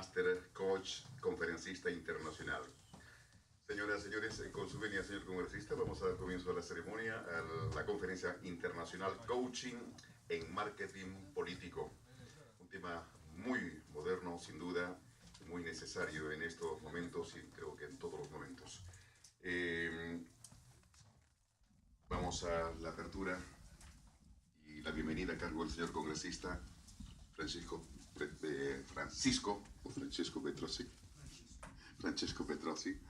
máster, coach, conferencista internacional. Señoras y señores, con su venia, señor congresista, vamos a dar comienzo a la ceremonia, a la conferencia internacional Coaching en Marketing Político. Un tema muy moderno, sin duda, muy necesario en estos momentos y creo que en todos los momentos. Vamos a la apertura y la bienvenida a cargo del señor congresista Francesco Petrozzi,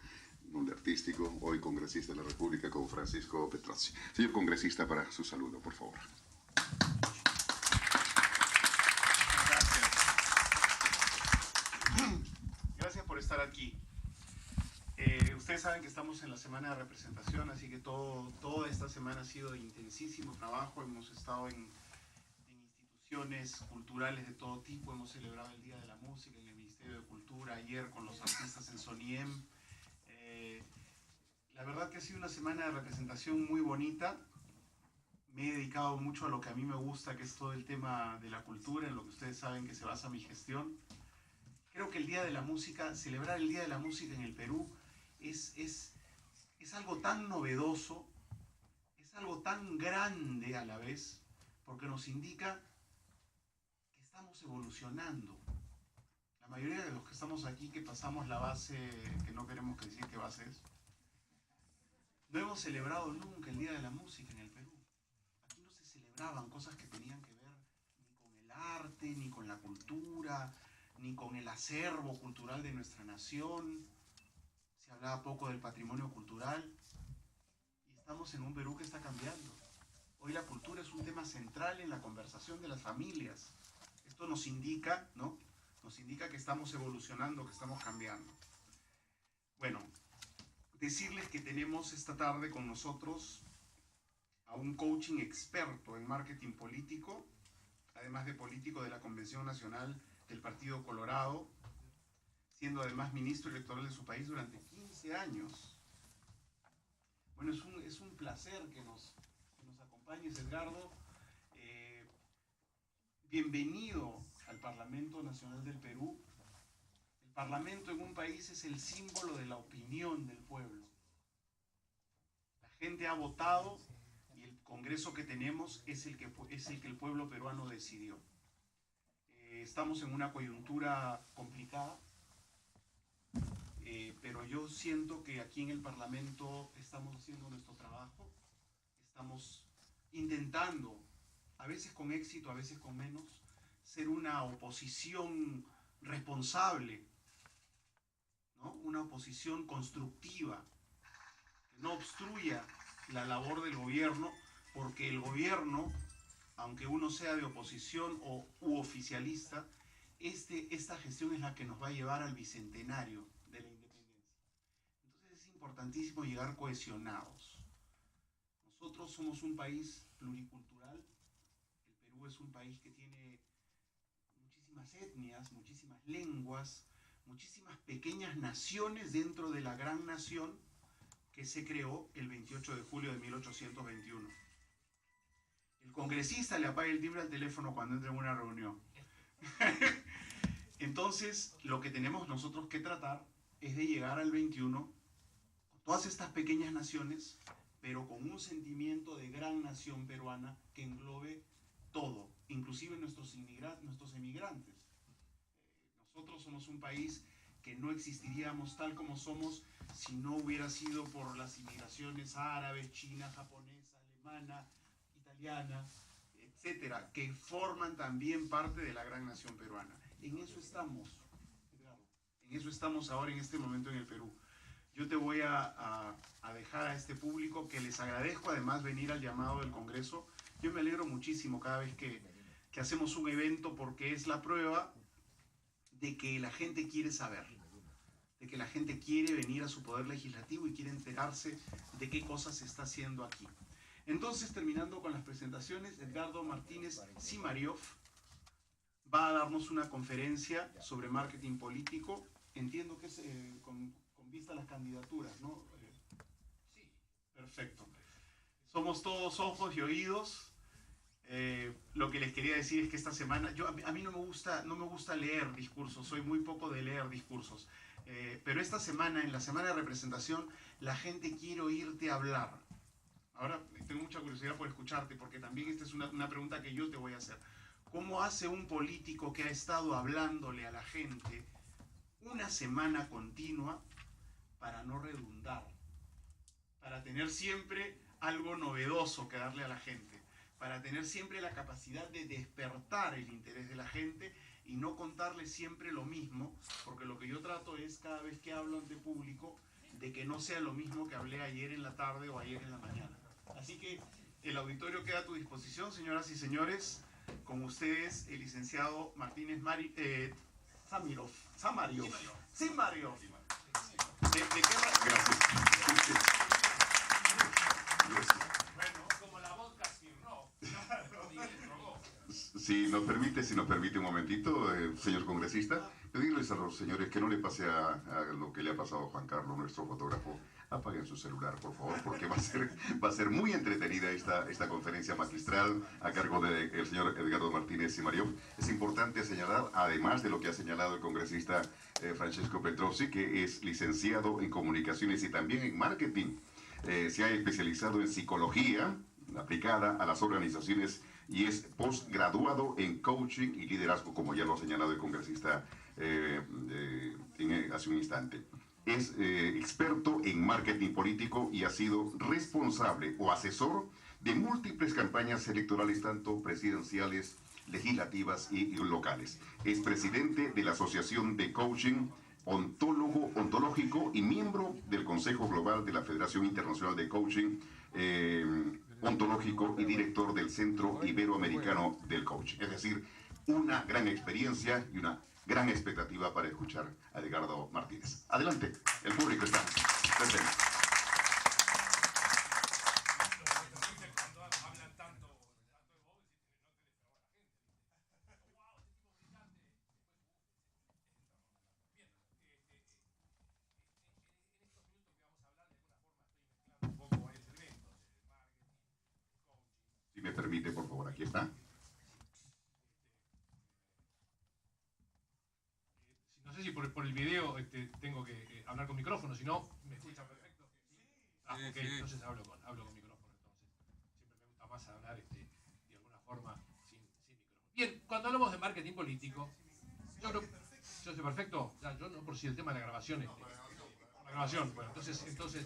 nombre artístico, hoy congresista de la República con Francisco Petrozzi. Señor congresista, para su saludo, por favor. Gracias por estar aquí. Ustedes saben que estamos en la semana de representación, así que toda esta semana ha sido de intensísimo trabajo. Hemos estado en instituciones culturales de todo tipo, hemos celebrado el Día de la Música en el Ministerio de Cultura, ayer con los artistas en SONIEM. La verdad que ha sido una semana de representación muy bonita. Me he dedicado mucho a lo que a mí me gusta, que es todo el tema de la cultura, en lo que ustedes saben que se basa mi gestión. Creo que el Día de la Música, celebrar el Día de la Música en el Perú es algo tan novedoso, es algo tan grande a la vez, porque nos indica que estamos evolucionando. La mayoría de los que estamos aquí, que pasamos la base, que no queremos decir qué base es, no hemos celebrado nunca el Día de la Música en el Perú. Aquí no se celebraban cosas que tenían que ver ni con el arte, ni con la cultura, ni con el acervo cultural de nuestra nación. Se hablaba poco del patrimonio cultural y estamos en un Perú que está cambiando. Hoy la cultura es un tema central en la conversación de las familias. Esto nos indica, ¿no? Nos indica que estamos evolucionando, que estamos cambiando. Bueno, decirles que tenemos esta tarde con nosotros a un coaching experto en marketing político, además de político de la Convención Nacional del Partido Colorado, siendo además ministro electoral de su país durante 15 años. Bueno, es un placer que nos acompañes, Edgardo. Bienvenido al Parlamento Nacional del Perú. El Parlamento en un país es el símbolo de la opinión del pueblo. La gente ha votado y el Congreso que tenemos es el que el pueblo peruano decidió. Estamos en una coyuntura complicada. Pero yo siento que aquí en el Parlamento estamos haciendo nuestro trabajo, estamos intentando, a veces con éxito, a veces con menos, ser una oposición responsable, ¿no? Una oposición constructiva, que no obstruya la labor del gobierno, porque el gobierno, aunque uno sea de oposición u oficialista, esta gestión es la que nos va a llevar al bicentenario de la independencia. Entonces es importantísimo llegar cohesionados. Nosotros somos un país pluricultural. El Perú es un país que tiene muchísimas etnias, muchísimas lenguas, muchísimas pequeñas naciones dentro de la gran nación que se creó el 28 de julio de 1821. El congresista le apaga el timbre al teléfono cuando entra en una reunión. Entonces, lo que tenemos nosotros que tratar es de llegar al 21 con todas estas pequeñas naciones, pero con un sentimiento de gran nación peruana que englobe todo, inclusive nuestros emigrantes. Nosotros somos un país que no existiríamos tal como somos si no hubiera sido por las inmigraciones árabes, china, japonesa, alemana, italiana, etcétera, que forman también parte de la gran nación peruana. En eso estamos, Edgardo. En eso estamos ahora en este momento en el Perú. Yo te voy a dejar a este público, que les agradezco además venir al llamado del Congreso. Yo me alegro muchísimo cada vez que hacemos un evento, porque es la prueba de que la gente quiere saber, de que la gente quiere venir a su poder legislativo y quiere enterarse de qué cosas se está haciendo aquí. Entonces, terminando con las presentaciones, Edgardo Martínez Simariov va a darnos una conferencia sobre marketing político. Entiendo que es con vista a las candidaturas, ¿no? Sí, perfecto. Somos todos ojos y oídos. Lo que les quería decir es que esta semana, a mí no me gusta leer discursos, soy muy poco de leer discursos, pero esta semana, en la semana de representación, la gente quiere oírte hablar. Ahora tengo mucha curiosidad por escucharte, porque también esta es una pregunta que yo te voy a hacer. ¿Cómo hace un político que ha estado hablándole a la gente una semana continua para no redundar, para tener siempre algo novedoso que darle a la gente, para tener siempre la capacidad de despertar el interés de la gente y no contarle siempre lo mismo, porque lo que yo trato es, cada vez que hablo ante público, de que no sea lo mismo que hablé ayer en la tarde o ayer en la mañana. Así que el auditorio queda a tu disposición, señoras y señores. Con ustedes, el licenciado Martínez Samariov. ¿De qué Gracias. Bueno, como la vodka Smirnoff. Si nos permite un momentito, señor congresista, pedirles a los señores que no le pase a lo que le ha pasado a Juan Carlos, nuestro fotógrafo. Apaguen su celular, por favor, porque va a ser muy entretenida esta conferencia magistral a cargo del señor Edgardo Martínez Samariov. Es importante señalar, además de lo que ha señalado el congresista Francesco Petrozzi, que es licenciado en comunicaciones y también en marketing. Se ha especializado en psicología aplicada a las organizaciones y es postgraduado en coaching y liderazgo, como ya lo ha señalado el congresista hace un instante. Es experto en marketing político y ha sido responsable o asesor de múltiples campañas electorales, tanto presidenciales, legislativas y locales. Es presidente de la Asociación de Coaching Ontológico y miembro del Consejo Global de la Federación Internacional de Coaching Ontológico y director del Centro Iberoamericano del Coaching. Es decir, una gran experiencia y una gran expectativa para escuchar a Edgardo Martínez. Adelante, el público está presente. Si me permite, por favor, aquí está. No sé si por el video tengo que hablar con micrófono, si no, ¿me escuchan perfecto? Ah, ok, entonces hablo con micrófono, entonces. Siempre me gusta más hablar de alguna forma sin micrófono. Bien, cuando hablamos de marketing político, yo creo... ¿Yo estoy perfecto? Ya, yo no, por si el tema de la grabación... la grabación, bueno, entonces lo uso.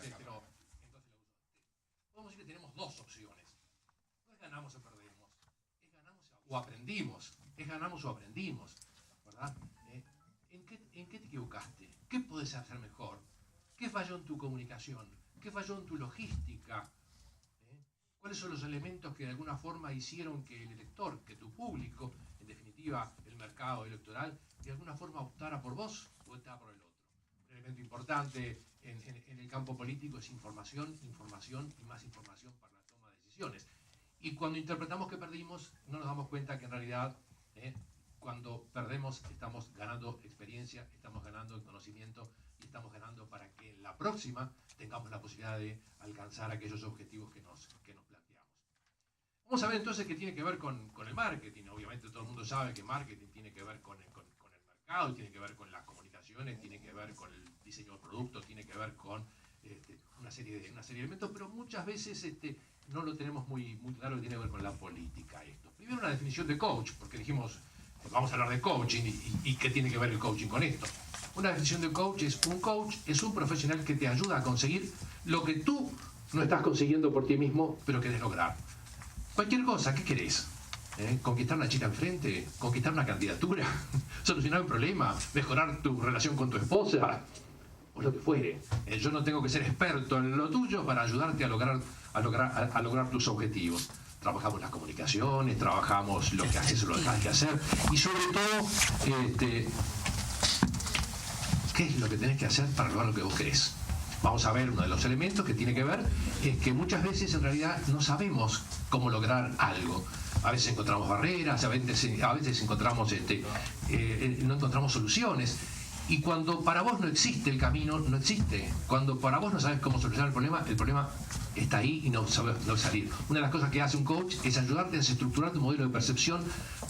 Podemos decir que tenemos dos opciones. No es ganamos o perdemos, es ganamos o aprendimos. Es ganamos o aprendimos, ¿verdad? ¿En qué te equivocaste? ¿Qué puedes hacer mejor? ¿Qué falló en tu comunicación? ¿Qué falló en tu logística? ¿Cuáles son los elementos que de alguna forma hicieron que el elector, que tu público, en definitiva el mercado electoral, de alguna forma optara por vos o optara por el otro? Un elemento importante en el campo político es información, información y más información para la toma de decisiones. Y cuando interpretamos que perdimos, no nos damos cuenta que en realidad... cuando perdemos estamos ganando experiencia, estamos ganando conocimiento y estamos ganando para que en la próxima tengamos la posibilidad de alcanzar aquellos objetivos que nos planteamos. Vamos a ver entonces qué tiene que ver con el marketing. Obviamente todo el mundo sabe que marketing tiene que ver con el mercado, tiene que ver con las comunicaciones, tiene que ver con el diseño del producto, tiene que ver con una serie de elementos, pero muchas veces no lo tenemos muy claro que tiene que ver con la política esto. Primero una definición de coach, porque dijimos... Vamos a hablar de coaching y qué tiene que ver el coaching con esto. Una definición de coach es un profesional que te ayuda a conseguir lo que tú no estás consiguiendo por ti mismo, pero querés lograr. Cualquier cosa, ¿qué querés? ¿Conquistar una chica enfrente? ¿Conquistar una candidatura? ¿Solucionar un problema? ¿Mejorar tu relación con tu esposa? O lo que fuere. Yo no tengo que ser experto en lo tuyo para ayudarte a lograr tus objetivos. Trabajamos las comunicaciones, trabajamos lo que haces o lo que dejas de hacer y sobre todo, ¿qué es lo que tenés que hacer para lograr lo que vos querés? Vamos a ver uno de los elementos que tiene que ver, es que muchas veces en realidad no sabemos cómo lograr algo. A veces encontramos barreras, a veces encontramos, no encontramos soluciones. Y cuando para vos no existe el camino, no existe. Cuando para vos no sabes cómo solucionar el problema está ahí y no sabes salir. Una de las cosas que hace un coach es ayudarte a desestructurar tu modelo de percepción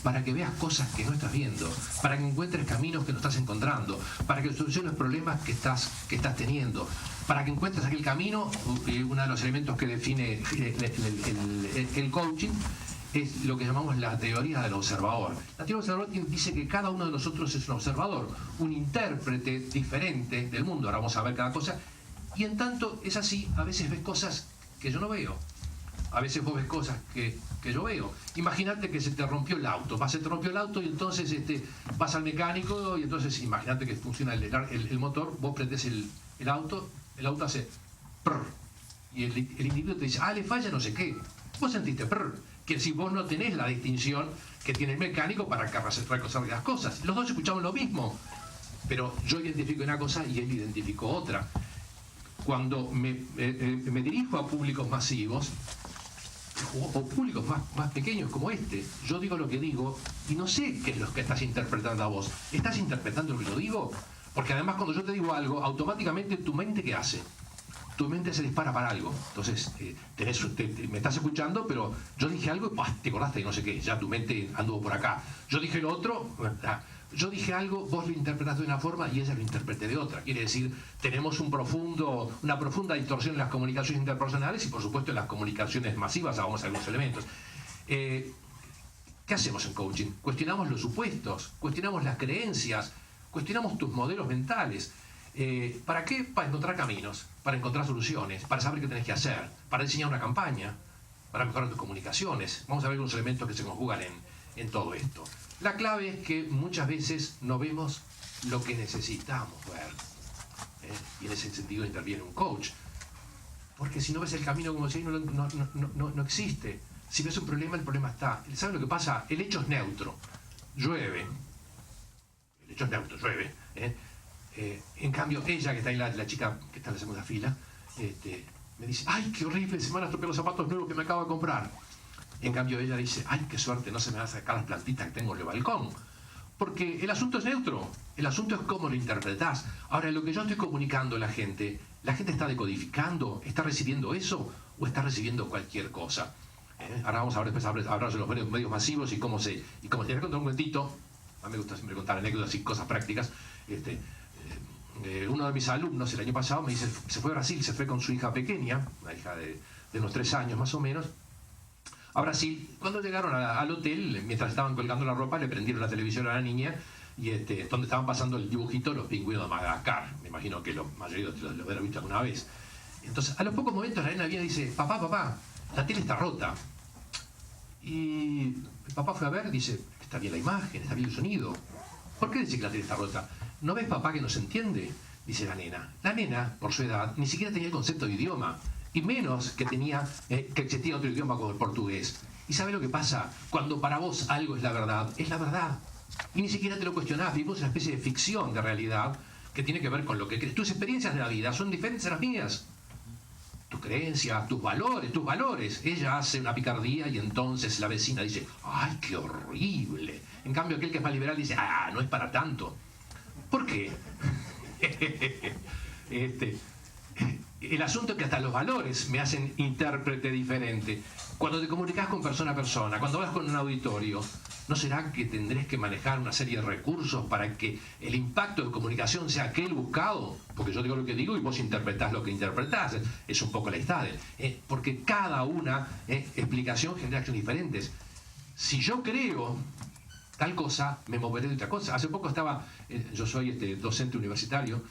para que veas cosas que no estás viendo, para que encuentres caminos que no estás encontrando, para que soluciones problemas que estás teniendo, para que encuentres aquel camino. Uno de los elementos que define el coaching es lo que llamamos la teoría del observador. La teoría del observador dice que cada uno de nosotros es un observador, un intérprete diferente del mundo. Ahora vamos a ver cada cosa. Y en tanto es así, a veces ves cosas que yo no veo. A veces vos ves cosas que yo veo. Imagínate que se te rompió el auto. Se te rompió el auto y entonces vas al mecánico y entonces imagínate que funciona el motor, vos prendés el auto hace prr, y el individuo te dice, le falla no sé qué. Vos sentiste prr, que si vos no tenés la distinción que tiene el mecánico para reconocer las cosas. Los dos escuchamos lo mismo, pero yo identifico una cosa y él identificó otra. Cuando me dirijo a públicos masivos o públicos más pequeños como este, yo digo lo que digo y no sé qué es lo que estás interpretando a vos. ¿Estás interpretando lo que yo digo? Porque además cuando yo te digo algo, automáticamente tu mente ¿qué hace? Tu mente se dispara para algo. Entonces, me estás escuchando, pero yo dije algo y te acordaste de no sé qué, ya tu mente anduvo por acá. Yo dije lo otro, yo dije algo, vos lo interpretaste de una forma y ella lo interprete de otra. Quiere decir, tenemos una profunda distorsión en las comunicaciones interpersonales y por supuesto en las comunicaciones masivas, vamos a algunos elementos. ¿Qué hacemos en coaching? Cuestionamos los supuestos, cuestionamos las creencias, cuestionamos tus modelos mentales. ¿Para qué? Para encontrar caminos, para encontrar soluciones, para saber qué tenés que hacer, para diseñar una campaña, para mejorar tus comunicaciones. Vamos a ver unos elementos que se conjugan en todo esto. La clave es que muchas veces no vemos lo que necesitamos ver. Y en ese sentido interviene un coach. Porque si no ves el camino, como decía, no existe. Si ves un problema, el problema está. ¿Saben lo que pasa? El hecho es neutro. Llueve. El hecho es neutro, llueve. En cambio, ella, que está ahí, la chica que está en la segunda fila, me dice, ¡ay, qué horrible! Se me van a estropear los zapatos nuevos que me acabo de comprar. En cambio, ella dice, ¡ay, qué suerte! No se me van a sacar las plantitas que tengo en el balcón. Porque el asunto es neutro. El asunto es cómo lo interpretás. Ahora, lo que yo estoy comunicando a la gente está decodificando, está recibiendo eso o está recibiendo cualquier cosa. Ahora vamos a ver, después hablar de los medios masivos y cómo te voy a contar un cuentito. A mí me gusta siempre contar anécdotas y cosas prácticas. Uno de mis alumnos el año pasado me dice, se fue a Brasil, se fue con su hija pequeña, una hija de unos 3 años más o menos, a Brasil. Cuando llegaron al hotel, mientras estaban colgando la ropa, le prendieron la televisión a la niña y donde estaban pasando el dibujito Los Pingüinos de Madagascar. Me imagino que la mayoría lo habrán visto alguna vez. Entonces, a los pocos momentos la nena viene y dice, papá, la tele está rota. Y el papá fue a ver, dice, está bien la imagen, está bien el sonido. ¿Por qué dice que la tele está rota? ¿No ves, papá, que no se entiende? Dice la nena. La nena, por su edad, ni siquiera tenía el concepto de idioma. Y menos que existía otro idioma como el portugués. ¿Y sabe lo que pasa? Cuando para vos algo es la verdad, es la verdad. Y ni siquiera te lo cuestionás. Vivimos una especie de ficción de realidad que tiene que ver con lo que crees. Tus experiencias de la vida son diferentes a las mías. Tus creencias, tus valores. Ella hace una picardía y entonces la vecina dice, ¡ay, qué horrible! En cambio, aquel que es más liberal dice, no es para tanto. ¿Por qué? El asunto es que hasta los valores me hacen intérprete diferente. Cuando te comunicas con persona a persona, cuando hablas con un auditorio, ¿no será que tendrés que manejar una serie de recursos para que el impacto de comunicación sea aquel buscado? Porque yo digo lo que digo y vos interpretás lo que interpretás. Es un poco la historia. Porque cada una explicación genera acciones diferentes. Si yo creo tal cosa, me moveré de otra cosa. Hace poco yo soy docente universitario,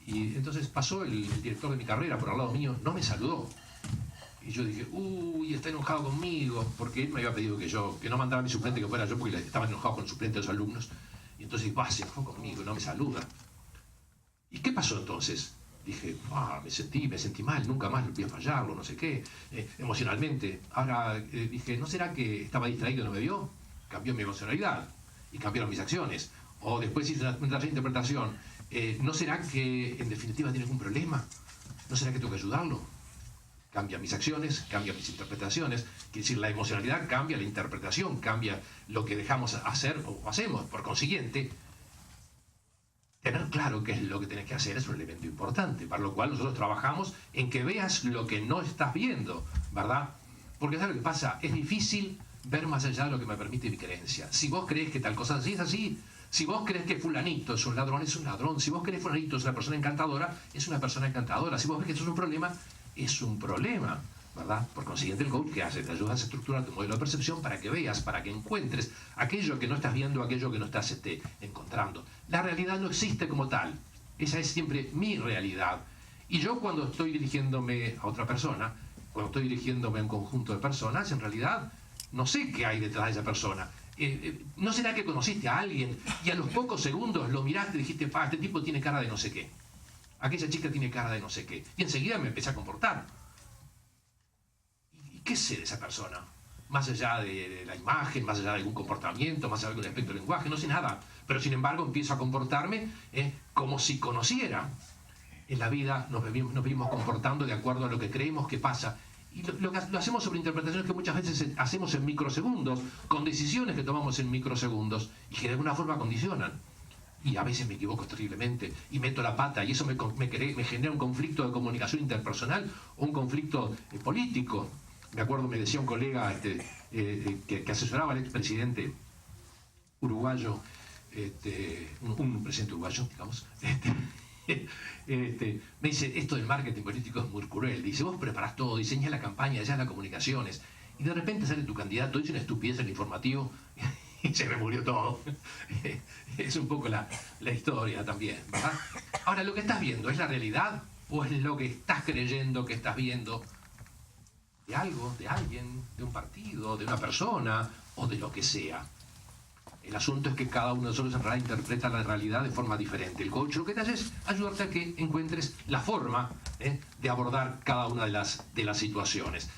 y entonces pasó el director de mi carrera por al lado mío, no me saludó. Y yo dije, está enojado conmigo, porque él me había pedido que no mandara a mi suplente que fuera yo, porque estaba enojado con el suplente de los alumnos. Y entonces, se enojó conmigo, no me saluda. ¿Y qué pasó entonces? Dije, me sentí mal, nunca más voy a fallarlo, no sé qué, emocionalmente. Ahora dije, ¿no será que estaba distraído y no me vio? Cambió mi emocionalidad y cambiaron mis acciones. O después hice una interpretación. ¿No será que en definitiva tiene algún problema? ¿No será que tengo que ayudarlo? Cambia mis acciones, cambia mis interpretaciones. Quiere decir, la emocionalidad cambia la interpretación, cambia lo que dejamos hacer o hacemos. Por consiguiente, claro qué es lo que tenés que hacer, es un elemento importante, para lo cual nosotros trabajamos en que veas lo que no estás viendo, ¿verdad? Porque ¿sabes lo que pasa? Es difícil ver más allá de lo que me permite mi creencia. Si vos crees que tal cosa así es así, si vos crees que fulanito es un ladrón, si vos crees que fulanito es una persona encantadora, es una persona encantadora, si vos ves que eso es un problema, es un problema, ¿verdad? Por consiguiente, el coach, ¿qué hace? Te ayuda a estructurar tu modelo de percepción para que veas, para que encuentres aquello que no estás viendo, aquello que no estás encontrando. La realidad no existe como tal. Esa es siempre mi realidad. Y yo, cuando estoy dirigiéndome a otra persona, cuando estoy dirigiéndome a un conjunto de personas, en realidad no sé qué hay detrás de esa persona. ¿No será que conociste a alguien y a los pocos segundos lo miraste y dijiste, este tipo tiene cara de no sé qué? Aquella chica tiene cara de no sé qué. Y enseguida me empecé a comportar. ¿Y qué sé de esa persona? Más allá de la imagen, más allá de algún comportamiento, más allá de algún aspecto del lenguaje, no sé nada. Pero sin embargo empiezo a comportarme como si conociera. En la vida nos vivimos comportando de acuerdo a lo que creemos que pasa. Y lo hacemos sobre interpretaciones que muchas veces hacemos en microsegundos, con decisiones que tomamos en microsegundos y que de alguna forma condicionan. Y a veces me equivoco terriblemente y meto la pata y eso me genera un conflicto de comunicación interpersonal o un conflicto político. Me acuerdo, me decía un colega que asesoraba al expresidente uruguayo, un presidente uruguayo, digamos, me dice, esto del marketing político es muy cruel. Dice, vos preparás todo, diseñás la campaña, ya las comunicaciones, y de repente sale tu candidato, dice una estupidez en el informativo, y se me murió todo. Es un poco la historia también, ¿verdad? Ahora, ¿lo que estás viendo es la realidad o es lo que estás creyendo que estás viendo de algo, de alguien, de un partido, de una persona o de lo que sea? El asunto es que cada uno de nosotros en realidad interpreta la realidad de forma diferente. El coach lo que te hace es ayudarte a que encuentres la forma de abordar cada una de las situaciones.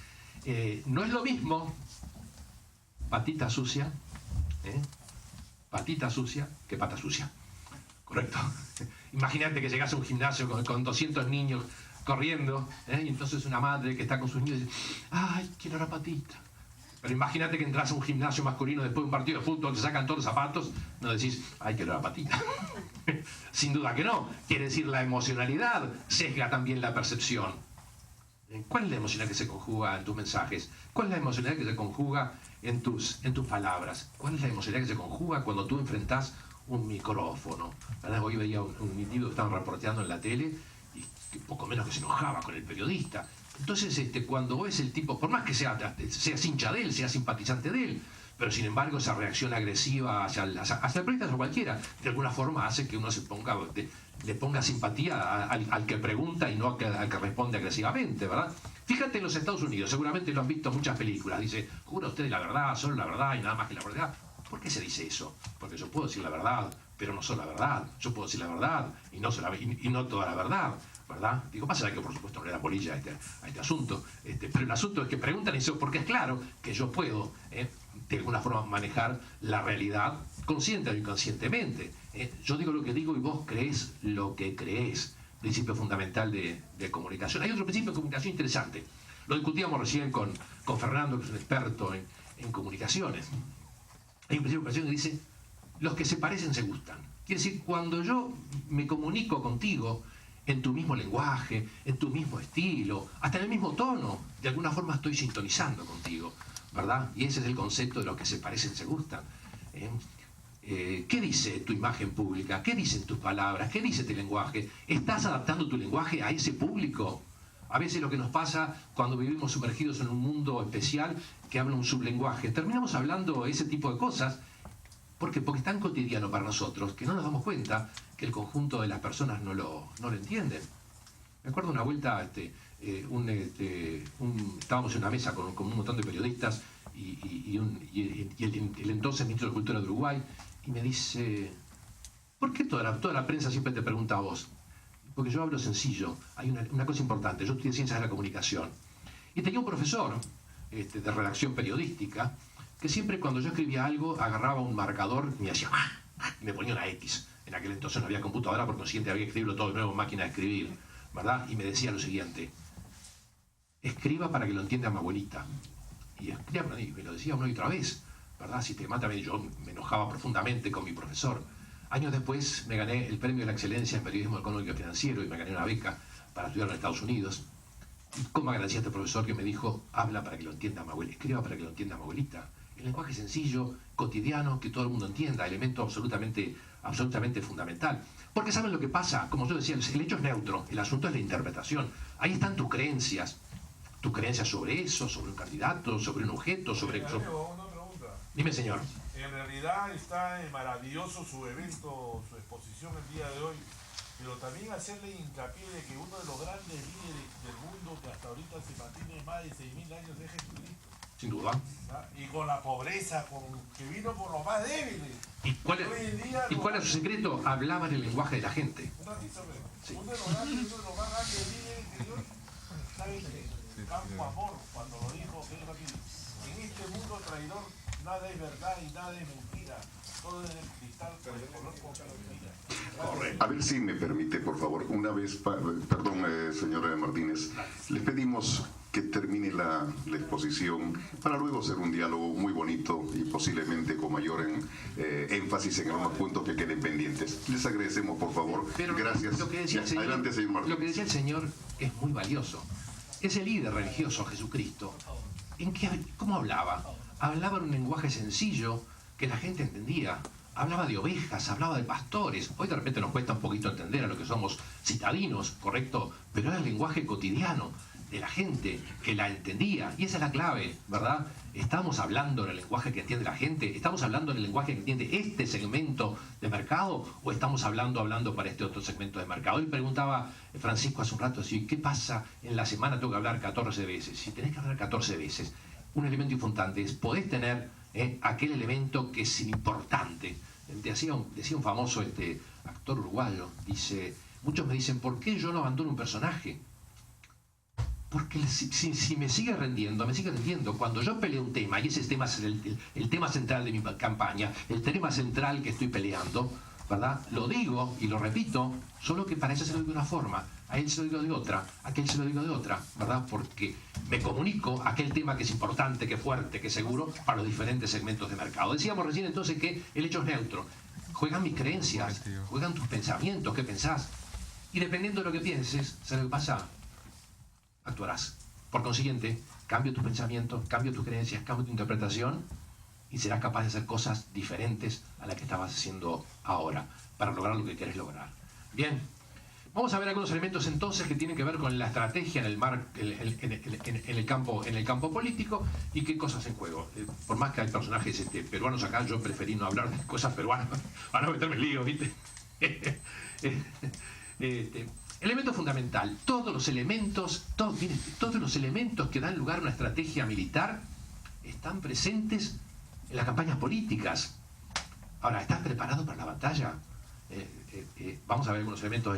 No es lo mismo patita sucia, patita sucia que pata sucia. ¿Correcto? Imagínate que llegas a un gimnasio con 200 niños corriendo, y entonces una madre que está con sus niños dice, ¡ay, quiero la patita! Pero imagínate que entras a un gimnasio masculino después de un partido de fútbol, te sacan todos los zapatos, no decís, ¡ay, quiero la patita! Sin duda que no. Quiere decir, la emocionalidad sesga también la percepción. ¿Cuál es la emocionalidad que se conjuga en tus mensajes? ¿Cuál es la emocionalidad que se conjuga en tus palabras? ¿Cuál es la emocionalidad que se conjuga cuando tú enfrentás un micrófono? ¿Verdad? Hoy veía un individuo que estaban reporteando en la tele y que poco menos que se enojaba con el periodista. Entonces, cuando ves el tipo, por más que seas hincha de él, seas simpatizante de él, pero sin embargo esa reacción agresiva hacia el periodista o cualquiera, de alguna forma hace que uno le ponga simpatía al que pregunta y no al que responde agresivamente, ¿verdad? Fíjate en los Estados Unidos, seguramente lo han visto en muchas películas, dice, jura usted la verdad, solo la verdad y nada más que la verdad. ¿Por qué se dice eso? Porque yo puedo decir la verdad, pero no solo la verdad. Yo puedo decir la verdad y no toda la verdad, ¿verdad? Digo, pasa que por supuesto no le da polilla a este asunto, pero el asunto es que preguntan eso porque es claro que yo puedo, de alguna forma, manejar la realidad consciente o inconscientemente. Yo digo lo que digo y vos creés lo que creés. Principio fundamental de comunicación. Hay otro principio de comunicación interesante. Lo discutíamos recién con Fernando, que es un experto en comunicaciones. Hay un principio de comunicación que dice, los que se parecen se gustan. Quiere decir, cuando yo me comunico contigo en tu mismo lenguaje, en tu mismo estilo, hasta en el mismo tono, de alguna forma estoy sintonizando contigo, ¿verdad? Y ese es el concepto de los que se parecen se gustan. ¿Qué dice tu imagen pública? ¿Qué dicen tus palabras? ¿Qué dice tu lenguaje? ¿Estás adaptando tu lenguaje a ese público? A veces lo que nos pasa cuando vivimos sumergidos en un mundo especial que habla un sublenguaje, terminamos hablando ese tipo de cosas porque es tan cotidiano para nosotros que no nos damos cuenta que el conjunto de las personas no lo entienden. Me acuerdo una vuelta, estábamos en una mesa con un montón de periodistas y el entonces ministro de Cultura de Uruguay, y me dice, ¿por qué toda la prensa siempre te pregunta a vos? Porque yo hablo sencillo. Hay una cosa importante, yo estudié Ciencias de la Comunicación. Y tenía un profesor de redacción periodística que siempre cuando yo escribía algo agarraba un marcador y me hacía y me ponía una X. En aquel entonces no había computadora, por consiguiente había que escribirlo todo de nuevo en máquina de escribir, ¿verdad? Y me decía lo siguiente, escriba para que lo entienda mi abuelita. Y me lo decía una y otra vez, ¿verdad? Sistemáticamente yo me enojaba profundamente con mi profesor. Años después me gané el premio de la excelencia en periodismo económico y financiero y me gané una beca para estudiar en Estados Unidos. Y como agradecí a este profesor que me dijo, habla para que lo entienda mi abuelita, escriba para que lo entienda mi abuelita. El lenguaje sencillo, cotidiano, que todo el mundo entienda, elemento absolutamente fundamental. Porque ¿saben lo que pasa? Como yo decía, el hecho es neutro, el asunto es la interpretación. Ahí están tus creencias sobre eso, sobre un candidato, sobre un objeto, sobre... Una pregunta. Dime, señor. En realidad está maravilloso su evento, su exposición el día de hoy, pero también hacerle hincapié de que uno de los grandes líderes del mundo que hasta ahorita se mantiene más de 6.000 años es Jesucristo. Sin duda. ¿Ah? Y con la pobreza, que vino por los más débiles. ¿Y cuál es su secreto? Hablaba en el lenguaje de la gente. Sí. Uno de los más grandes líderes que Dios sabe que campo amor, cuando lo dijo, en este mundo traidor nada es verdad y nada es mentira. Todo es el cristal por el color con mentira. A ver si me permite, por favor, una vez, perdón, señora Martínez, les pedimos que termine la exposición para luego hacer un diálogo muy bonito y posiblemente con mayor énfasis en algunos puntos que queden pendientes. Les agradecemos, por favor. Pero gracias. Adelante, señor Martínez. Lo que decía el señor es muy valioso. Ese líder religioso, Jesucristo, ¿cómo hablaba? Hablaba en un lenguaje sencillo que la gente entendía. Hablaba de ovejas, hablaba de pastores. Hoy de repente nos cuesta un poquito entender a lo que somos citadinos, ¿correcto? Pero era el lenguaje cotidiano de la gente que la entendía. Y esa es la clave, ¿verdad? ¿Estamos hablando en el lenguaje que entiende la gente? ¿Estamos hablando en el lenguaje que entiende este segmento de mercado? ¿O estamos hablando para este otro segmento de mercado? Hoy preguntaba Francisco hace un rato, ¿qué pasa en la semana? Tengo que hablar 14 veces. Si tenés que hablar 14 veces, un elemento importante es, podés tener aquel elemento que es importante. Decía un famoso actor uruguayo, dice, muchos me dicen, ¿por qué yo no abandono un personaje? Porque si me sigue rendiendo, cuando yo peleo un tema, y ese tema es el tema central de mi campaña, el tema central que estoy peleando, ¿verdad? Lo digo y lo repito, solo que para eso se lo digo de una forma, a él se lo digo de otra, a aquel se lo digo de otra, ¿verdad? Porque me comunico aquel tema que es importante, que es fuerte, que es seguro para los diferentes segmentos de mercado. Decíamos recién entonces que el hecho es neutro. Juegan mis creencias, juegan tus pensamientos, qué pensás. Y dependiendo de lo que pienses, ¿sabes lo que pasa? Actuarás. Por consiguiente, cambio tus pensamientos, cambio tus creencias, cambio tu interpretación y serás capaz de hacer cosas diferentes a las que estabas haciendo ahora para lograr lo que quieres lograr. Bien, vamos a ver algunos elementos entonces que tienen que ver con la estrategia en el campo político y qué cosas en juego. Por más que hay personajes peruanos acá, yo preferí no hablar de cosas peruanas para no meterme en lío, ¿viste? Elemento fundamental, todos los elementos que dan lugar a una estrategia militar están presentes en las campañas políticas. Ahora, ¿estás preparado para la batalla? Vamos a ver algunos elementos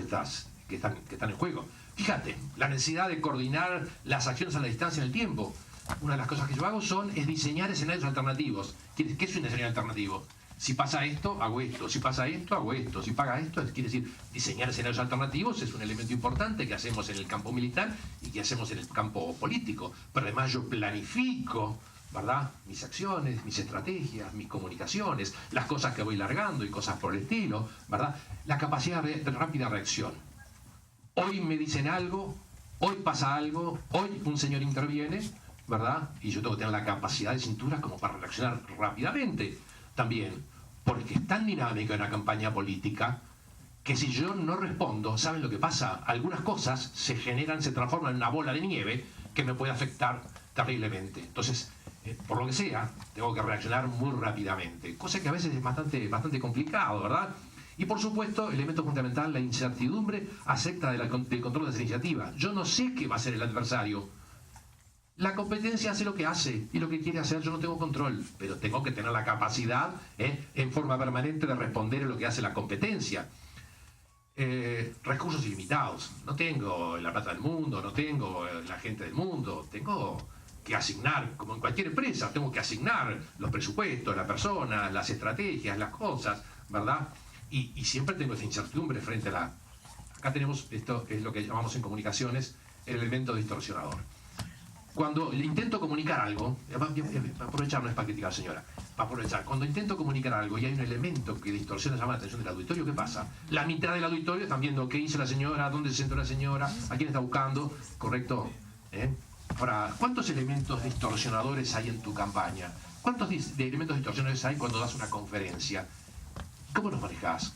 que están en juego. Fíjate, la necesidad de coordinar las acciones a la distancia en el tiempo. Una de las cosas que yo hago es diseñar escenarios alternativos. ¿Qué es un escenario alternativo? Si pasa esto, hago esto. Si pasa esto, hago esto. Si paga esto, quiere decir, diseñar escenarios alternativos es un elemento importante que hacemos en el campo militar y que hacemos en el campo político. Pero además yo planifico, ¿verdad?, mis acciones, mis estrategias, mis comunicaciones, las cosas que voy largando y cosas por el estilo, ¿verdad? La capacidad de rápida reacción. Hoy me dicen algo, hoy pasa algo, hoy un señor interviene, ¿verdad? Y yo tengo que tener la capacidad de cintura como para reaccionar rápidamente. También, porque es tan dinámica una campaña política que si yo no respondo, ¿saben lo que pasa? Algunas cosas se transforman en una bola de nieve que me puede afectar terriblemente. Entonces, por lo que sea, tengo que reaccionar muy rápidamente, cosa que a veces es bastante complicado, ¿verdad? Y por supuesto, elemento fundamental, la incertidumbre acerca del control de esa iniciativa. Yo no sé qué va a hacer el adversario. La competencia hace lo que hace y lo que quiere hacer yo no tengo control, pero tengo que tener la capacidad en forma permanente de responder a lo que hace la competencia. Recursos ilimitados. No tengo la plata del mundo, no tengo la gente del mundo, tengo que asignar, como en cualquier empresa, tengo que asignar los presupuestos, las personas, las estrategias, las cosas, ¿verdad? Y siempre tengo esa incertidumbre frente a la... Acá tenemos, esto es lo que llamamos en comunicaciones, el elemento distorsionador. Cuando intento comunicar algo, aprovechar, no es para criticar, señora, para aprovechar, cuando intento comunicar algo y hay un elemento que distorsiona, llama la atención del auditorio, ¿qué pasa? La mitad del auditorio están viendo qué hizo la señora, dónde se sentó la señora, a quién está buscando, ¿correcto? Ahora, ¿cuántos elementos distorsionadores hay en tu campaña? ¿Cuántos elementos distorsionadores hay cuando das una conferencia? ¿Cómo los manejás?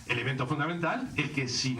Elemento fundamental es que si